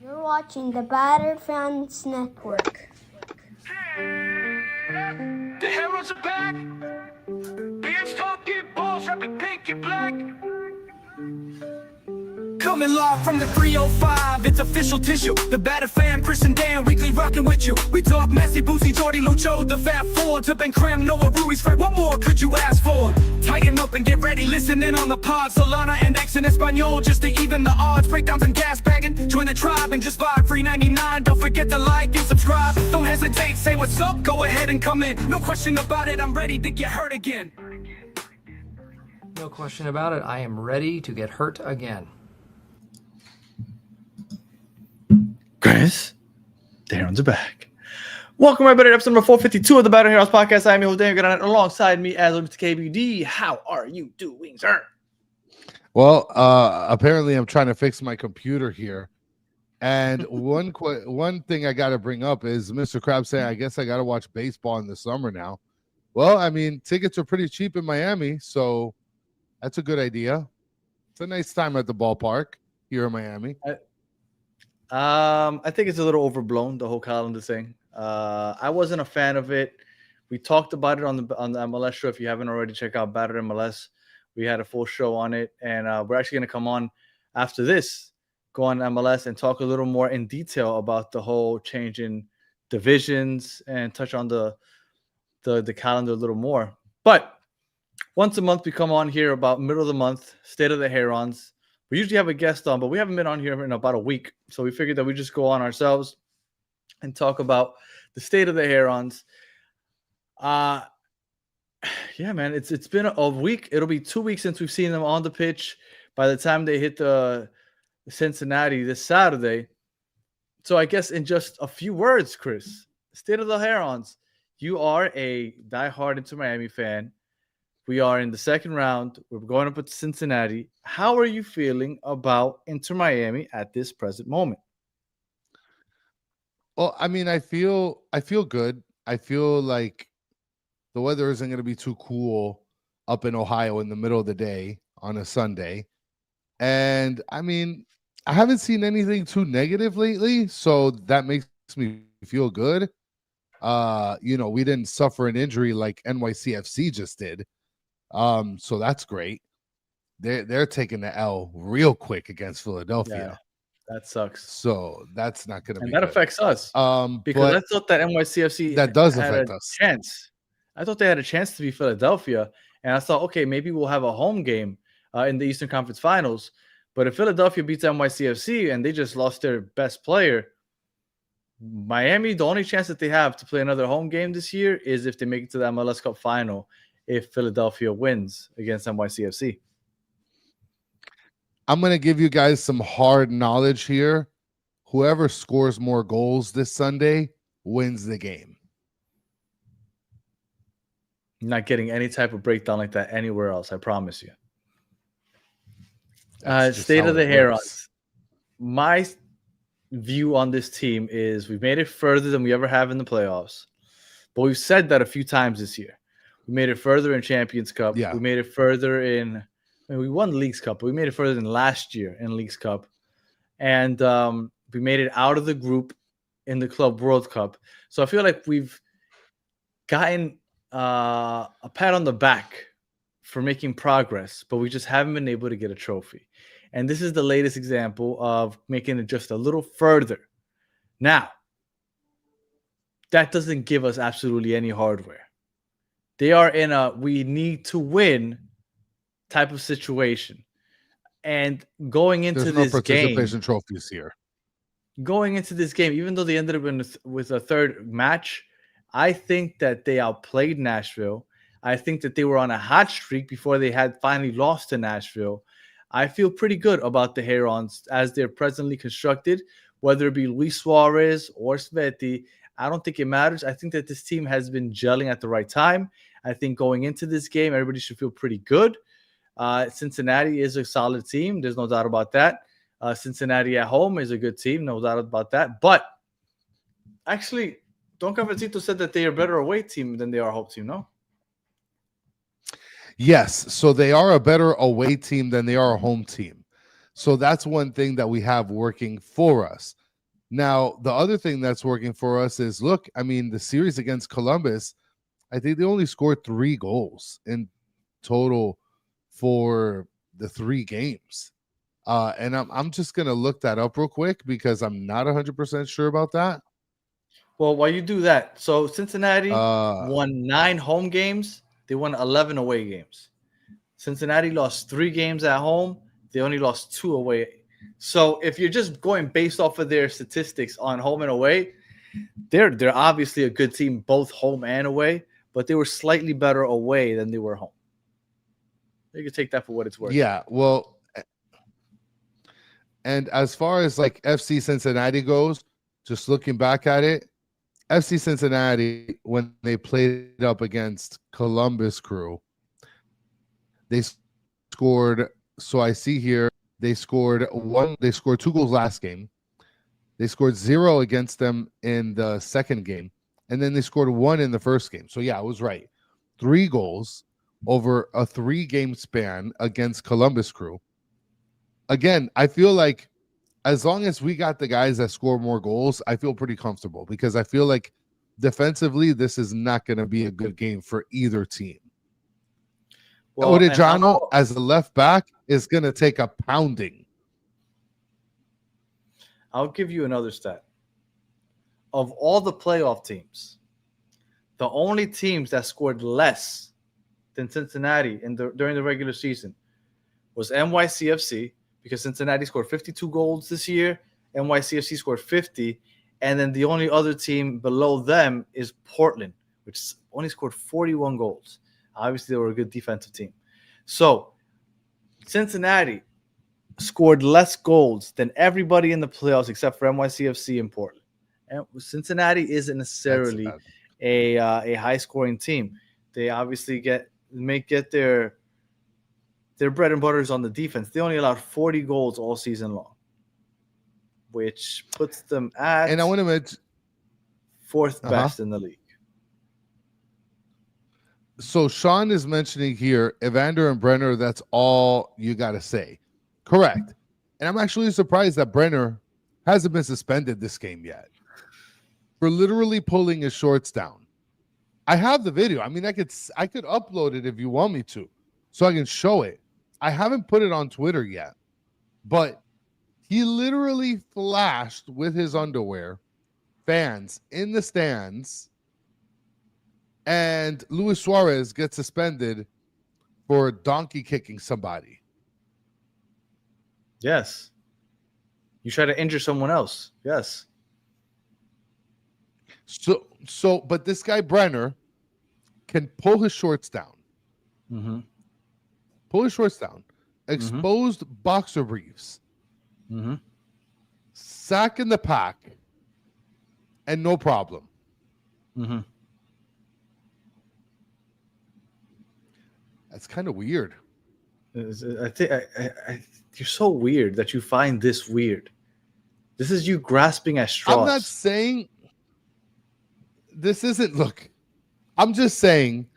You're watching the Battered Fans Network. The Herons are back. Beards talking balls, rapping pink and black. Coming live from the 305, it's official tissue. The Battered Fan, Chris and Dan, weekly rocking with you. We talk Messi, Boosie, Jordy, Lucho, the Fat Four, to Ben Cram, Noah, Ruiz, Fred. What more could you ask for? Tighten up and get ready, listen in on the pod. Solana and X in Espanol, just to even the odds. Breakdowns and gas bagging, join the tribe and just vibe. Free 99, don't forget to like and subscribe. Don't hesitate, say what's up, go ahead and come in. No question about it, I'm ready to get hurt again. No question about it, I am ready to get hurt again. Chris, the Herons are back. Welcome everybody to episode number 452 of the Battle Heroes podcast. I'm your host, Daniel Granite. Alongside me, as Mr. KBD. How are you doing, sir? Well, apparently I'm trying to fix my computer here. And one thing I got to bring up is Mr. Krabs saying, I guess I got to watch baseball in the summer now. Well, I mean, tickets are pretty cheap in Miami, so that's a good idea. It's a nice time at the ballpark here in Miami. I think it's a little overblown, the whole calendar thing. I wasn't a fan of it. We talked about it on the MLS show. If you haven't already, check out Battered MLS. We had a full show on it, and we're actually going to come on after this, go on MLS and talk a little more in detail about the whole change in divisions and touch on the calendar a little more. But once a month, we come on here about middle of the month, State of the Herons. We usually have a guest on, but we haven't been on here in about a week. So we figured that we just go on ourselves and talk about the state of the Herons. Yeah, man, it's been a week. It'll be 2 weeks since we've seen them on the pitch by the time they hit the Cincinnati this Saturday. So I guess in just a few words, Chris, state of the Herons, you are a diehard Inter Miami fan. We are in the second round. We're going up at Cincinnati. How are you feeling about Inter Miami at this present moment? Well, I mean, I feel good. I feel like the weather isn't going to be too cool up in Ohio in the middle of the day on a Sunday. And I mean, I haven't seen anything too negative lately, so that makes me feel good. We didn't suffer an injury like NYCFC just did. So that's great. They're taking the L real quick against Philadelphia. Yeah, that sucks. So that's not going to be that good. affects us. Because I thought that NYCFC that does affect us. Chance. I thought they had a chance to be Philadelphia, and I thought, okay, maybe we'll have a home game in the Eastern Conference Finals. But if Philadelphia beats NYCFC and they just lost their best player, Miami, the only chance that they have to play another home game this year is if they make it to the MLS Cup final. If Philadelphia wins against NYCFC. I'm going to give you guys some hard knowledge here. Whoever scores more goals this Sunday wins the game. Not getting any type of breakdown like that anywhere else, I promise you. State of the Herons. My view on this team is we've made it further than we ever have in the playoffs. But we've said that a few times this year. We made it further in Champions Cup. Yeah. We made it further we won Leagues Cup, but we made it further than last year in Leagues Cup. And we made it out of the group in the Club World Cup. So I feel like we've gotten a pat on the back for making progress, but we just haven't been able to get a trophy. And this is the latest example of making it just a little further. Now, that doesn't give us absolutely any hardware. They are in a we need to win type of situation. And going into There's no this participation game, trophies here. Going into this game, even though they ended up with a third match, I think that they outplayed Nashville. I think that they were on a hot streak before they had finally lost to Nashville. I feel pretty good about the Herons as they're presently constructed, whether it be Luis Suarez or Sveti. I don't think it matters. I think that this team has been gelling at the right time. I think going into this game, everybody should feel pretty good. Cincinnati is a solid team. There's no doubt about that. Cincinnati at home is a good team. No doubt about that. But actually, Don Cafecito said that they are a better away team than they are a home team, no? Yes. So they are a better away team than they are a home team. So that's one thing that we have working for us. Now, the other thing that's working for us is, look, I mean, the series against Columbus, I think they only scored 3 goals in total for the 3 games. And I'm just going to look that up real quick because I'm not 100% sure about that. Well, while you do that, so Cincinnati Uh, won 9 home games. They won 11 away games. Cincinnati lost 3 games at home. They only lost 2 away. So if you're just going based off of their statistics on home and away, they're obviously a good team, both home and away, but they were slightly better away than they were home. You can take that for what it's worth. yeah, well, and as far as like FC Cincinnati goes, just looking back at it, FC Cincinnati, when they played up against Columbus Crew, they scored. So I see here they scored 2 goals last game. They scored 0 against them in the second game, and then they scored 1 in the first game. So yeah, I was right. 3 goals over a 3-game span against Columbus Crew. Again, I feel like as long as we got the guys that score more goals, I feel pretty comfortable because I feel like defensively, this is not going to be a good game for either team. Well, Odejano as a left back is going to take a pounding. I'll give you another stat. Of all the playoff teams, the only teams that scored less than Cincinnati during the regular season was NYCFC, because Cincinnati scored 52 goals this year. NYCFC scored 50. And then the only other team below them is Portland, which only scored 41 goals. Obviously, they were a good defensive team. So Cincinnati scored less goals than everybody in the playoffs except for NYCFC and Portland. And Cincinnati isn't necessarily a high-scoring team. They obviously may get their bread and butter is on the defense. They only allowed 40 goals all season long, which puts them at, and I want to mention, 4th best in the league. So Sean is mentioning here, Evander and Brenner, that's all you got to say. Correct. And I'm actually surprised that Brenner hasn't been suspended this game yet for literally pulling his shorts down. I have the video. I mean, I could upload it if you want me to, so I can show it. I haven't put it on Twitter yet, but he literally flashed with his underwear fans in the stands, and Luis Suarez gets suspended for donkey kicking somebody. Yes. You try to injure someone else. Yes. So, but this guy Brenner can pull his shorts down. Mm-hmm. Pull his shorts down. Exposed boxer briefs. Mm-hmm. Sack in the pack. And no problem. Mm-hmm. That's kind of weird. I think you're so weird that you find this weird. This is you grasping at straws. I'm not saying this isn't. Look, I'm just saying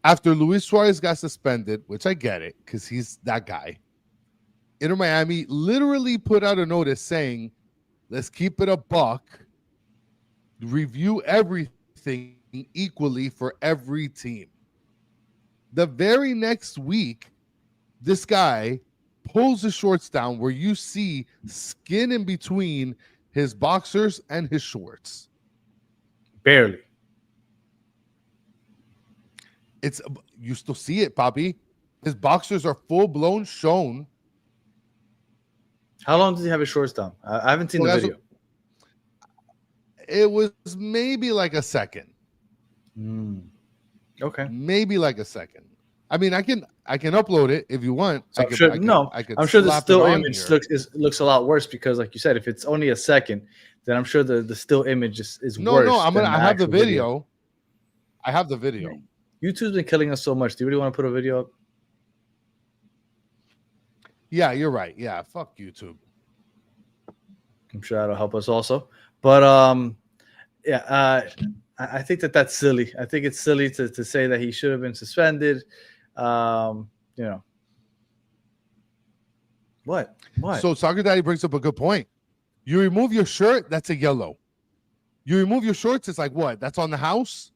after Luis Suarez got suspended, which I get it because he's that guy, Inter Miami literally put out a notice saying, let's keep it a buck, review everything equally for every team. The very next week, this guy pulls his shorts down where you see skin in between his boxers and his shorts. Barely. You still see it, Bobby. His boxers are full-blown shown. How long does he have his shorts down? I haven't seen the video. It was maybe like a second. Okay. Maybe like a second. I mean, I can upload it if you want. So I'm sure the still image looks a lot worse because, like you said, if it's only a second, then I'm sure the still image is worse. No, I have the video. I have the video. YouTube's been killing us so much. Do you really want to put a video up? Yeah, you're right. Yeah, fuck YouTube. I'm sure that'll help us also. But I think that's silly. I think it's silly to say that he should have been suspended. What? So Soccer Daddy brings up a good point. You remove your shirt, that's a yellow. You remove your shorts, it's like what? That's on the house?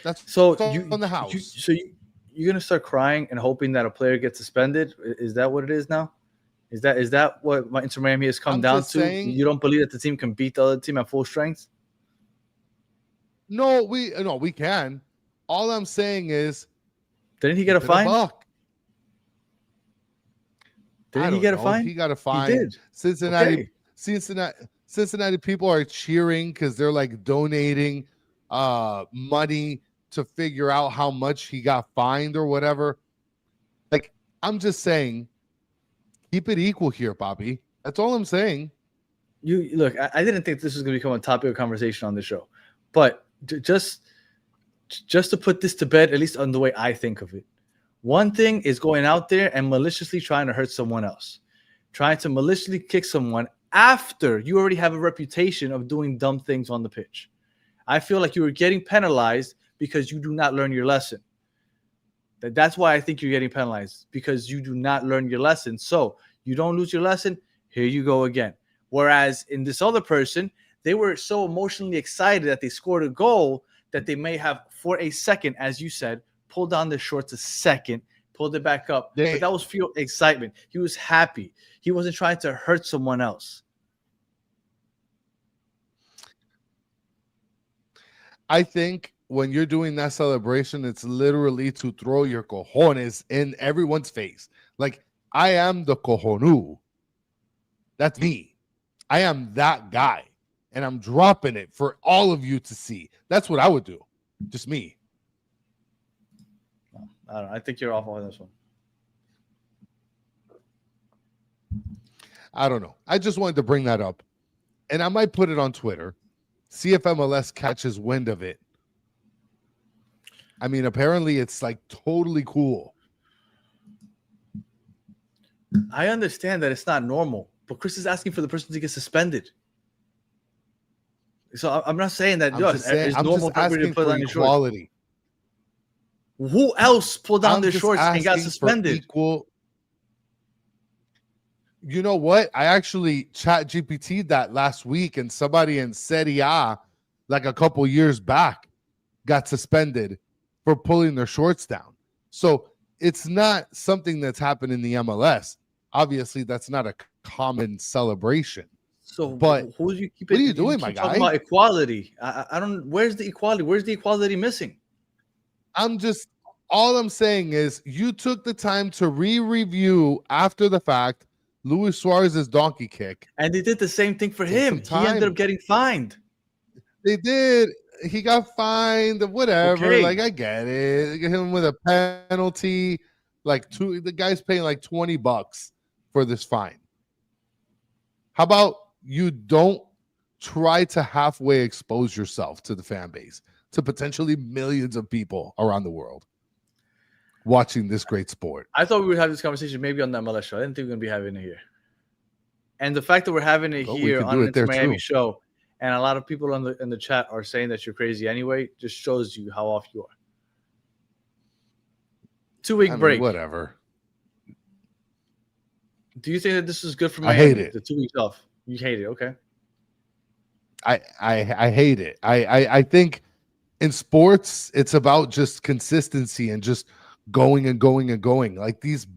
That's So on the house. you're gonna start crying and hoping that a player gets suspended? Is that what it is now? Is that what Inter Miami has come I'm down just to? saying, You don't believe that the team can beat the other team at full strength? no, we can. All I'm saying is, Didn't he get a keep it a fine? buck. I Didn't he don't get a know. fine? He got a He fine. did. Cincinnati, Okay. Cincinnati people are cheering because they're like donating money to figure out how much he got fined or whatever. Like, I'm just saying, keep it equal here, Bobby. That's all I'm saying. You look. I didn't think this was going to become a topic of conversation on the show, but just to put this to bed, at least on the way I think of it. One thing is going out there and maliciously trying to hurt someone else, trying to maliciously kick someone after you already have a reputation of doing dumb things on the pitch. I feel like you were getting penalized because you do not learn your lesson. That's why I think you're getting penalized, because you do not learn your lesson. So you don't lose your lesson. Here you go again. Whereas in this other person, they were so emotionally excited that they scored a goal that they may have, for a second, as you said, pulled down their shorts a second, pulled it back up. But that was pure excitement. He was happy. He wasn't trying to hurt someone else. I think when you're doing that celebration, it's literally to throw your cojones in everyone's face. Like, I am the cojonu. That's me. I am that guy. And I'm dropping it for all of you to see. That's what I would do. Just me. I don't know. I think you're off on this one. I don't know. I just wanted to bring that up. And I might put it on Twitter. See if MLS catches wind of it. I mean, apparently it's like totally cool. I understand that it's not normal, but Chris is asking for the person to get suspended. So I'm not saying that it's normal for everybody to put on your shorts. Who else pulled down their shorts and got suspended? You know what? I actually chat GPT'd that last week, and somebody in Serie A, like a couple years back, got suspended for pulling their shorts down. So it's not something that's happened in the MLS. Obviously, that's not a common celebration. So, but what are you doing, my guy? Talking about equality. I don't. Where's the equality? Where's the equality missing? All I'm saying is you took the time to review after the fact Luis Suarez's donkey kick. And they did the same thing for him. He ended up getting fined. They did. He got fined, whatever. Okay. Like, I get it. Get him with a penalty. The guy's paying like $20 for this fine. How about you don't try to halfway expose yourself to the fan base, to potentially millions of people around the world watching this great sport? I thought we would have this conversation maybe on the MLS show. I didn't think we were going to be having it here. And the fact that we're having it here on the Miami show, and a lot of people in the chat are saying that you're crazy anyway, just shows you how off you are. 2-week break. Whatever. Do you think that this is good for Miami? I hate it. The 2 weeks off. You hate it, okay? I hate it. I think in sports it's about just consistency and just going and going and going. Like these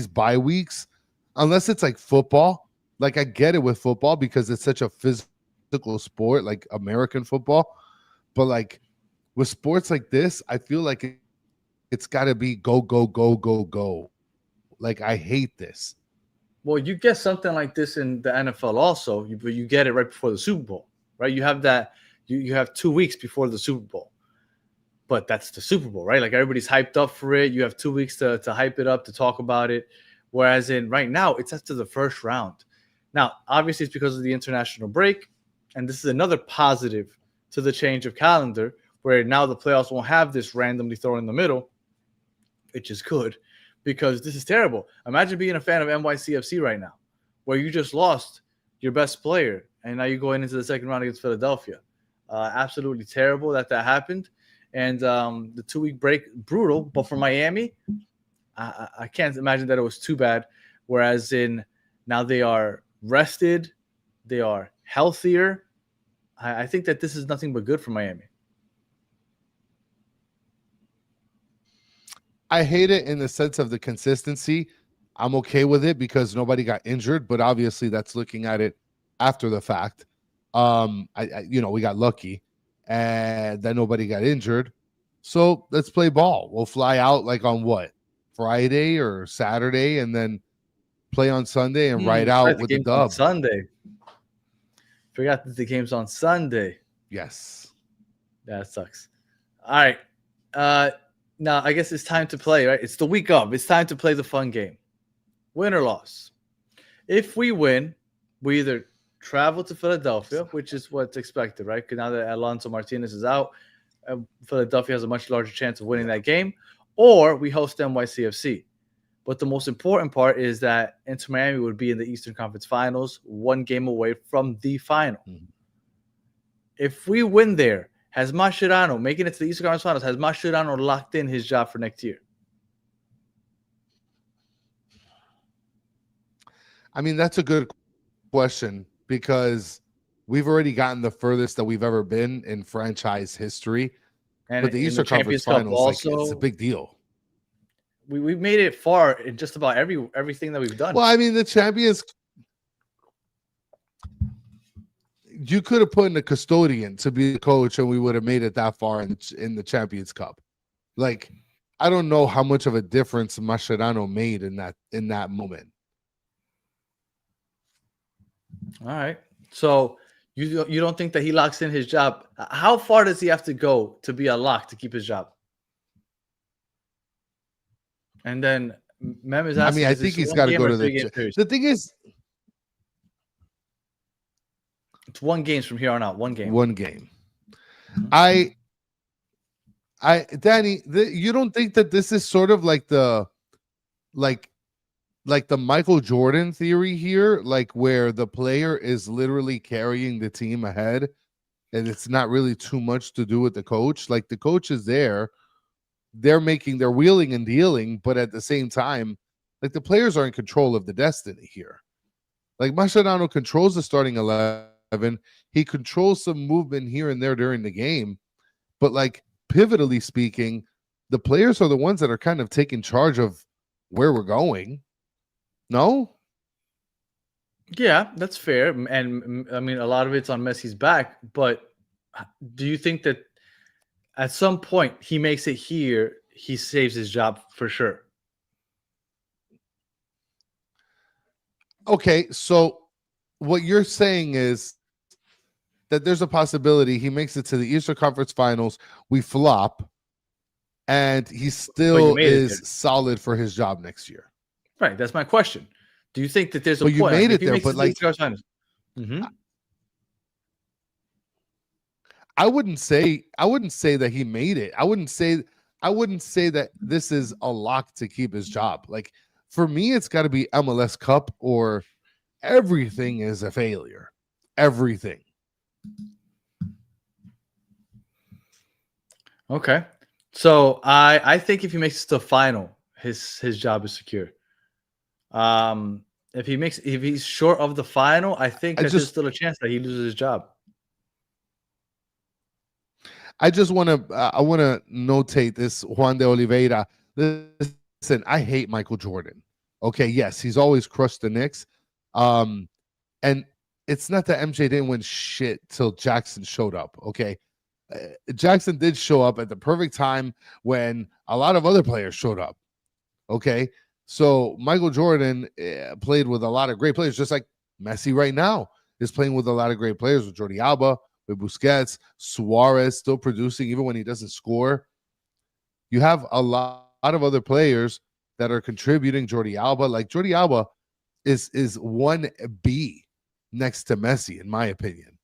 bye weeks, unless it's like football. Like, I get it with football because it's such a physical sport, like American football. But like with sports like this, I feel like it's got to be go, go, go, go, go. Like, I hate this. Well, you get something like this in the NFL also, but you get it right before the Super Bowl, right? You have that. You have 2 weeks before the Super Bowl, but that's the Super Bowl, right? Like, everybody's hyped up for it. You have 2 weeks to hype it up, to talk about it. Whereas right now, it's after the first round. Now, obviously, it's because of the international break, and this is another positive to the change of calendar, where now the playoffs won't have this randomly thrown in the middle, which is good. Because this is terrible. Imagine being a fan of NYCFC right now, where you just lost your best player, and now you're going into the second round against Philadelphia. Absolutely terrible that happened. And the 2-week break, brutal. But for Miami, I can't imagine that it was too bad. Whereas now they are rested, They are healthier. I think that this is nothing but good for Miami. I hate it in the sense of the consistency. I'm okay with it because nobody got injured, but obviously that's looking at it after the fact. We got lucky and then nobody got injured. So let's play ball. We'll fly out like on what? Friday or Saturday and then play on Sunday and ride out with the dub. On Sunday. Forgot that the game's on Sunday. Yes. That sucks. All right. Now I guess it's time to play, right? It's the week of. It's time to play the fun game. Win or loss. If we win, we either travel to Philadelphia, which is what's expected, right? Because now that Alonso Martinez is out, Philadelphia has a much larger chance of winning that game, or we host NYCFC. But the most important part is that Inter Miami would be in the Eastern Conference Finals, one game away from the final. Mhm. If we win there, has Mascherano, making it to the Eastern Conference Finals, has Mascherano locked in his job for next year? I mean, that's a good question because we've already gotten the furthest that we've ever been in franchise history. And but the Eastern Conference Finals, also, it's a big deal. We've made it far in just about everything that we've done. Well, I mean, the Champions, you could have put in a custodian to be the coach and we would have made it that far in the Champions Cup. Like, I don't know how much of a difference Mascherano made in that moment. All right. So you don't think that he locks in his job? How far does he have to go to be a lock to keep his job? And then Mem is asking, I think he's got to go to the thing is, it's 1 game from here on out. 1 game. 1 game. Danny, you don't think that this is sort of like the Michael Jordan theory here, like where the player is literally carrying the team ahead and it's not really too much to do with the coach? Like the coach is there, they're wheeling and dealing, but at the same time, like the players are in control of the destiny here. Like Mascherano controls the starting 11. He controls some movement here and there during the game, but like pivotally speaking, the players are the ones that are kind of taking charge of where we're going. No? Yeah, that's fair. And I mean, a lot of it's on Messi's back, but do you think that at some point he makes it here, he saves his job for sure? Okay, so what you're saying is that there's a possibility he makes it to the Eastern Conference Finals, we flop, and he still is solid for his job next year. Right, that's my question. Do you think that there's a point? You made it there, but like, I wouldn't say that he made it. I wouldn't say that this is a lock to keep his job. Like for me, it's got to be MLS Cup or everything is a failure. Everything. Okay. So I think if he makes it to the final, his job is secure. If he's short of the final, I think there's still a chance that he loses his job. I want to notate this, Juan de Oliveira. Listen, I hate Michael Jordan. Okay, yes, he's always crushed the Knicks. And it's not that MJ didn't win shit till Jackson showed up. Okay, Jackson did show up at the perfect time when a lot of other players showed up. Okay, so Michael Jordan played with a lot of great players, just like Messi right now is playing with a lot of great players, with Jordi Alba, with Busquets, Suarez still producing even when he doesn't score. You have a lot of other players that are contributing. Jordi Alba, like Jordi Alba is 1B next to Messi, in my opinion.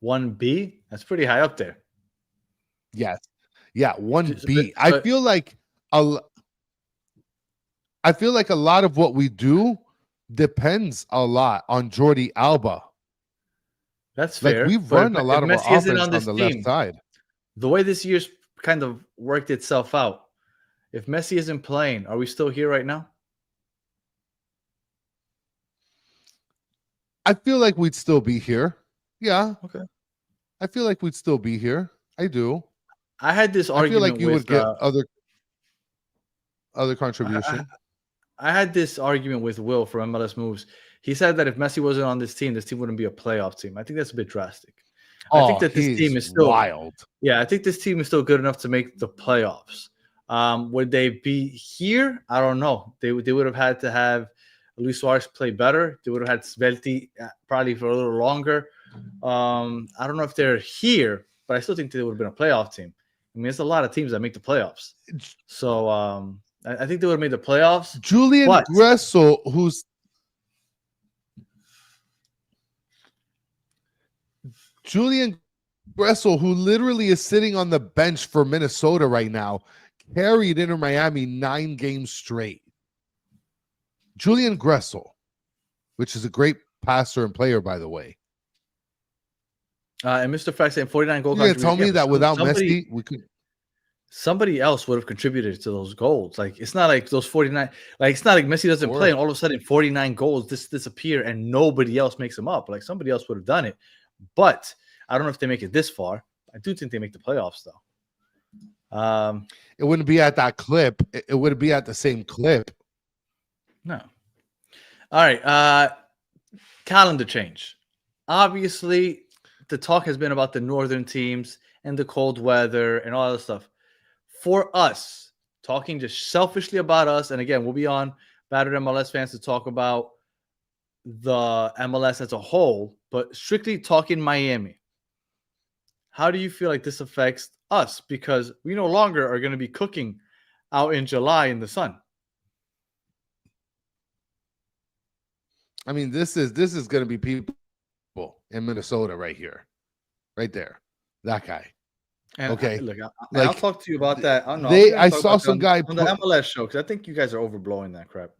1B? That's pretty high up there. Yes. Yeah, 1B. I feel like a lot of what we do depends a lot on Jordi Alba. That's fair. Like we've run a lot of our offense on the left side. The way this year's kind of worked itself out, if Messi isn't playing, are we still here right now? I feel like we'd still be here. Yeah. Okay. I feel like we'd still be here. I do. I had this I feel like argument you would with get other I, contribution. I had this argument with Will from MLS Moves. He said that if Messi wasn't on this team wouldn't be a playoff team. I think that's a bit drastic. I think that this team is still wild. Yeah, I think this team is still good enough to make the playoffs. Would they be here? I don't know. They would have had to have Luis Suarez play better. They would have had Svelti probably for a little longer. I don't know if they're here, but I still think they would have been a playoff team. I mean, there's a lot of teams that make the playoffs. So I think they would have made the playoffs. Julian Gressel, who literally is sitting on the bench for Minnesota right now, carried Inter Miami 9 games straight. Julian Gressel, which is a great passer and player, by the way. And Mr. Fact saying 49 goal. You're going to tell me that without Messi, we could. Somebody else would have contributed to those goals. Like, it's not like those 49. Like, it's not like Messi doesn't play and all of a sudden 49 goals disappear and nobody else makes them up. Like, somebody else would have done it. But I don't know if they make it this far. I do think they make the playoffs, though. It wouldn't be at that clip. It wouldn't be at the same clip. No. All right. Calendar change. Obviously, the talk has been about the northern teams and the cold weather and all that stuff. For us, talking just selfishly about us, and again, we'll be on Battered MLS Fans to talk about the MLS as a whole, but strictly talking Miami. How do you feel like this affects us? Because we no longer are going to be cooking out in July in the sun. I mean, this is going to be people in Minnesota right here, right there, that guy. And okay, look, I'll talk to you about that. I saw some guy on the MLS show because I think you guys are overblowing that crap.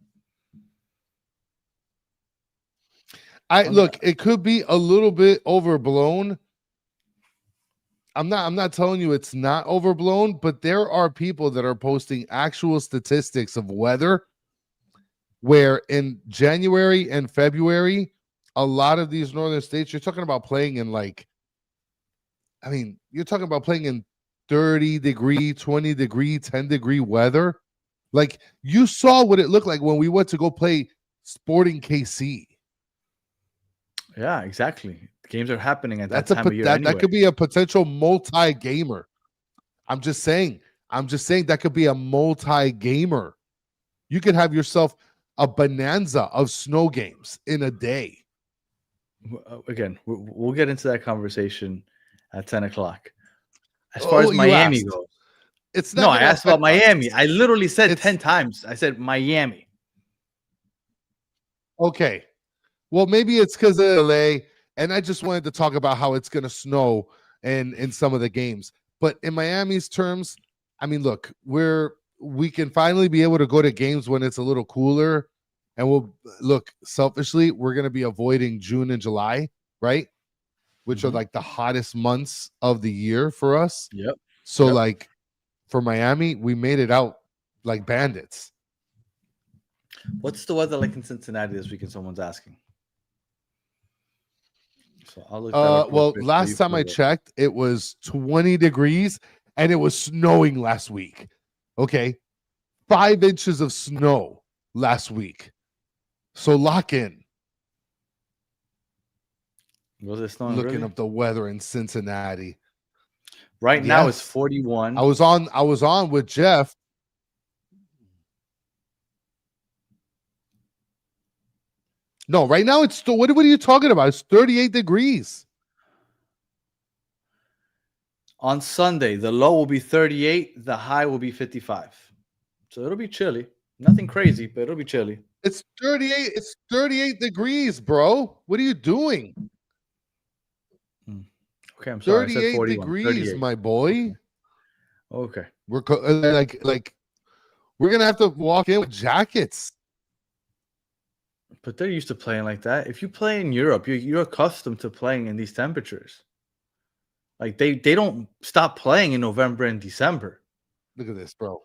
It could be a little bit overblown. I'm not telling you it's not overblown, but there are people that are posting actual statistics of weather where in January and February, a lot of these northern states, you're talking about playing in you're talking about playing in 30 degree, 20 degree, 10 degree weather. Like, you saw what it looked like when we went to go play Sporting KC. Yeah, exactly. The games are happening at that time of year. That could be a potential multi-gamer. I'm just saying that could be a multi-gamer. You could have yourself a bonanza of snow games in a day. Again, we'll get into that conversation at 10 o'clock. As far as Miami goes. It's not. No, I asked about Miami. I literally said 10 times. I said Miami. Okay. Well, maybe it's because of LA, and I just wanted to talk about how it's going to snow in some of the games. But in Miami's terms, I mean, look, we can finally be able to go to games when it's a little cooler. And selfishly, we're going to be avoiding June and July, right? Which are like the hottest months of the year for us. Yep. So for Miami, we made it out like bandits. What's the weather like in Cincinnati this weekend? Someone's asking. So I'll look that up well, last time I checked, it was 20 degrees and it was snowing last week. Okay. 5 inches of snow last week. So lock in. Was it snowing? Looking really? up the weather in Cincinnati. Right now it's 41. I was on with Jeff. No, right now it's still, what are you talking about? It's 38 degrees. On Sunday, the low will be 38, the high will be 55. So it'll be chilly. Nothing crazy, but it'll be chilly. It's 38. It's 38 degrees, bro. What are you doing? Okay, I'm sorry. 38 I said 41. degrees, 38. my boy. Okay. We're we're gonna have to walk in with jackets. But they're used to playing like that. If you play in Europe, you're accustomed to playing in these temperatures. Like they don't stop playing in November and December. Look at this, bro.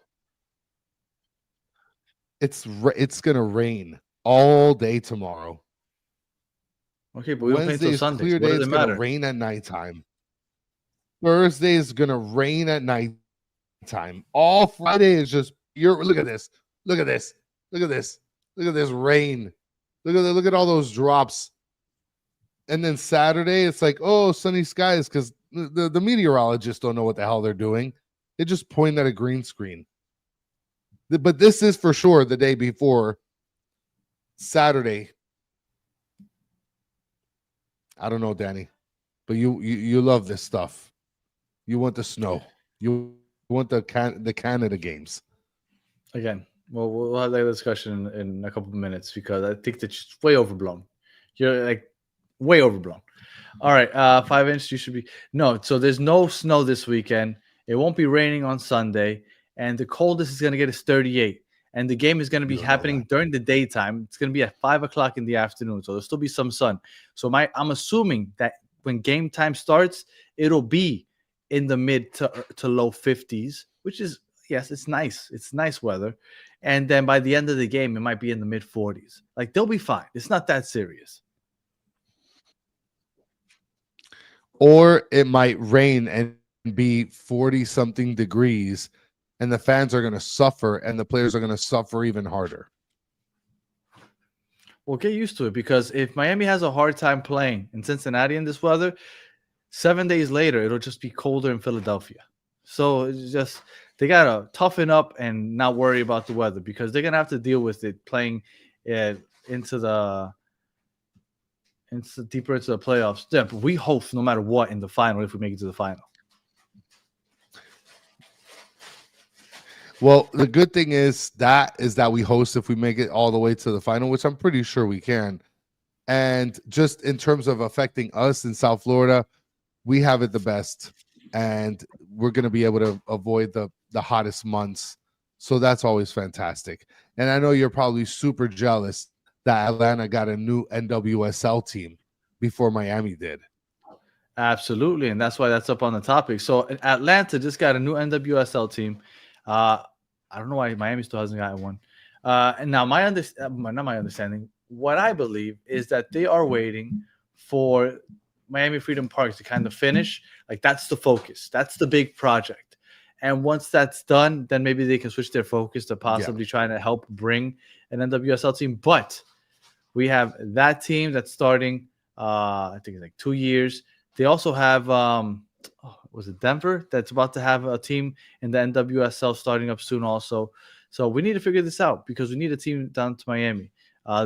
It's gonna rain all day tomorrow. Okay, but we don't play Wednesday until is Sunday. clear What day. does It's it gonna matter? rain at nighttime. Thursday is gonna rain at nighttime. All Friday is just look at this. Look at this. Look at this. Look at this rain. Look at all those drops. And then Saturday, it's like, oh, sunny skies, because the meteorologists don't know what the hell they're doing. They just point at a green screen. But this is for sure the day before Saturday. I don't know, Danny, but you love this stuff. You want the snow. You want the Canada games. Again, well, we'll have that discussion in a couple of minutes because I think that's way overblown. You're like way overblown. All right, 5 inch. You should be no. So there's no snow this weekend. It won't be raining on Sunday, and the coldest is going to get is 38. And the game is going to be happening during the daytime. It's going to be at 5 o'clock in the afternoon, so there'll still be some sun. So I'm assuming that when game time starts, it'll be in the mid to low 50s, which is yes, it's nice. It's nice weather. And then by the end of the game, it might be in the mid 40s. Like they'll be fine. It's not that serious. Or it might rain and be 40 something degrees, and the fans are going to suffer, and the players are going to suffer even harder. Well, get used to it because if Miami has a hard time playing in Cincinnati in this weather, 7 days later it'll just be colder in Philadelphia. So it's just they gotta toughen up and not worry about the weather because they're gonna have to deal with it playing into deeper into the playoffs. Yeah, but we hope no matter what in the final if we make it to the final. Well, the good thing is that we host if we make it all the way to the final, which I'm pretty sure we can. And just in terms of affecting us in South Florida, we have it the best, and we're going to be able to avoid the hottest months. So that's always fantastic. And I know you're probably super jealous that Atlanta got a new NWSL team before Miami did. Absolutely, and that's why that's up on the topic. So Atlanta just got a new NWSL team. I don't know why Miami still hasn't gotten one. And now not my understanding. What I believe is that they are waiting for Miami Freedom Park to kind of finish. Like that's the focus. That's the big project. And once that's done, then maybe they can switch their focus to possibly trying to help bring an NWSL team. But we have that team that's starting. I think it's like 2 years. They also have. Was it Denver that's about to have a team in the NWSL starting up soon also. So we need to figure this out because we need a team down to Miami.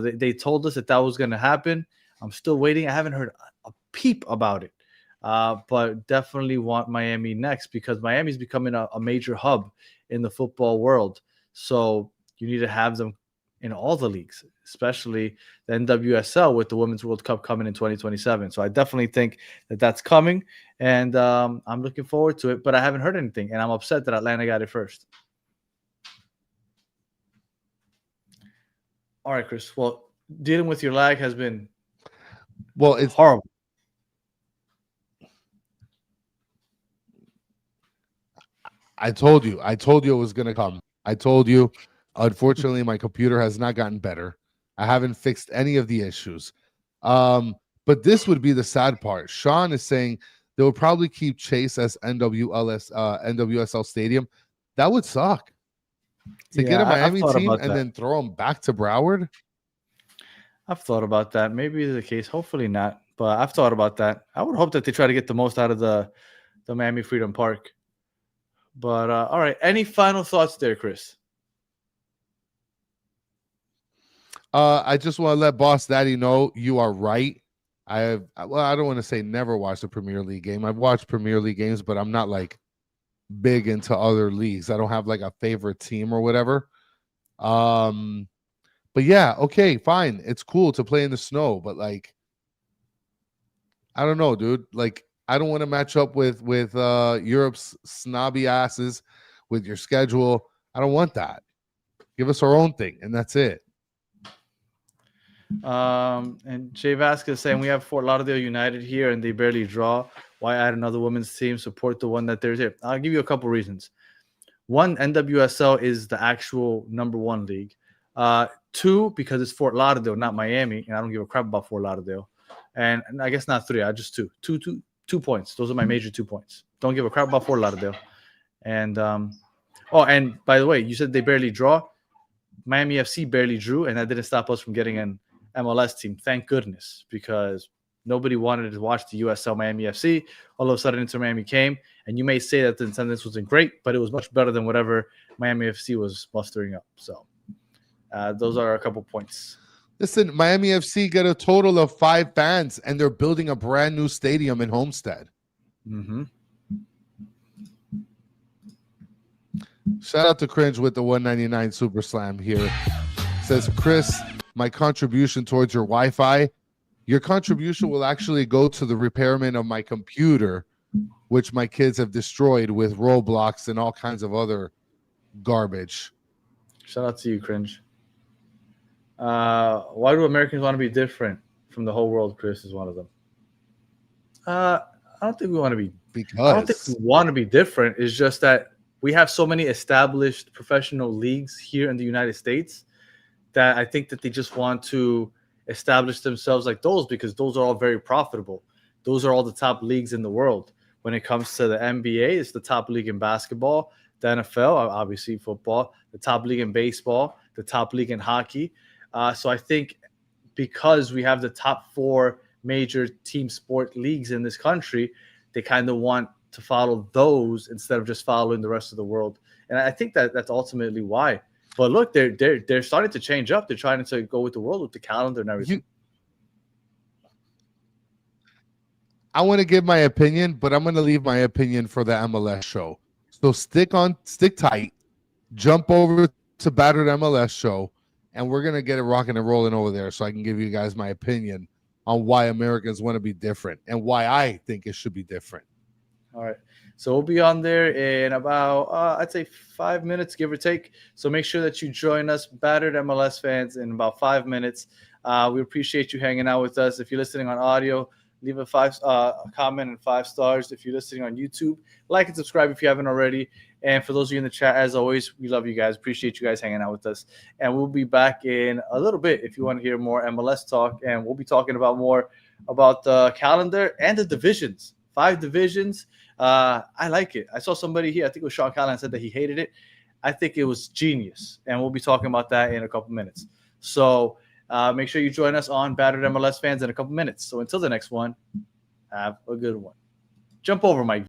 They told us that was going to happen. I'm still waiting. I haven't heard a peep about it, but definitely want Miami next because Miami is becoming a major hub in the football world. So you need to have them in all the leagues, especially the NWSL with the Women's World Cup coming in 2027. So I definitely think that that's coming, and I'm looking forward to it. But I haven't heard anything, and I'm upset that Atlanta got it first. All right, Chris. Well, dealing with your lag has been it's horrible. I told you it was going to come. I told you. Unfortunately, my computer has not gotten better. I haven't fixed any of the issues. But this would be the sad part. Sean is saying they would probably keep Chase as NWSL Stadium. That would suck. To get a Miami team and then throw them back to Broward? I've thought about that. Maybe the case. Hopefully not. But I've thought about that. I would hope that they try to get the most out of the Miami Freedom Park. But all right. Any final thoughts there, Chris? I just want to let Boss Daddy know you are right. I don't want to say never watched a Premier League game. I've watched Premier League games, but I'm not like big into other leagues. I don't have like a favorite team or whatever. But yeah, okay, fine. It's cool to play in the snow, but like, I don't know, dude. Like, I don't want to match up with Europe's snobby asses with your schedule. I don't want that. Give us our own thing, and that's it. And Jay Vasquez saying we have Fort Lauderdale United here and they barely draw. Why add another women's team? Support the one that there's here. I'll give you a couple reasons. One, NWSL is the actual #1 league. Two, because it's Fort Lauderdale, not Miami, and I don't give a crap about Fort Lauderdale. and I guess not 3. I just 2 points. Those are my major 2 points. Don't give a crap about Fort Lauderdale. And and by the way, you said they barely draw. Miami FC barely drew, and that didn't stop us from getting an MLS team. Thank goodness, because nobody wanted to watch the USL Miami FC. All of a sudden, Inter Miami came, and you may say that the attendance wasn't great, but it was much better than whatever Miami FC was mustering up. So those are a couple points. Listen, Miami FC got a total of 5 fans, and they're building a brand new stadium in Homestead. Mm-hmm. Shout out to Cringe with the 199 Super Slam here. Says, Chris, my contribution towards your Wi-Fi, your contribution will actually go to the repairman of my computer, which my kids have destroyed with Roblox and all kinds of other garbage. Shout out to you, Cringe. Why do Americans want to be different from the whole world? Chris is one of them. I don't think we want to be. I don't think we want to be different. It's just that we have so many established professional leagues here in the United States that I think that they just want to establish themselves like those, because those are all very profitable. Those are all the top leagues in the world. When it comes to the NBA, it's the top league in basketball. The NFL, obviously football, the top league in baseball, the top league in hockey. So I think because we have the top 4 major team sport leagues in this country, they kind of want to follow those instead of just following the rest of the world. And I think that that's ultimately why. But look, they're starting to change up. They're trying to go with the world, with the calendar and everything. I want to give my opinion, but I'm going to leave my opinion for the MLS show. So stick tight, jump over to Battered MLS show, and we're going to get it rocking and rolling over there so I can give you guys my opinion on why Americans want to be different and why I think it should be different. All right. So we'll be on there in about, I'd say 5 minutes, give or take. So make sure that you join us, Battered MLS fans, in about 5 minutes. We appreciate you hanging out with us. If you're listening on audio, leave a comment and 5 stars. If you're listening on YouTube, like and subscribe if you haven't already. And for those of you in the chat, as always, we love you guys. Appreciate you guys hanging out with us. And we'll be back in a little bit if you want to hear more MLS talk. And we'll be talking about more about the calendar and the divisions. 5 divisions. I like it. I saw somebody here, I think it was Sean Callahan, said that he hated it. I think it was genius. And we'll be talking about that in a couple minutes. So make sure you join us on Battered MLS fans in a couple minutes. So until the next one, have a good one. Jump over, Mike.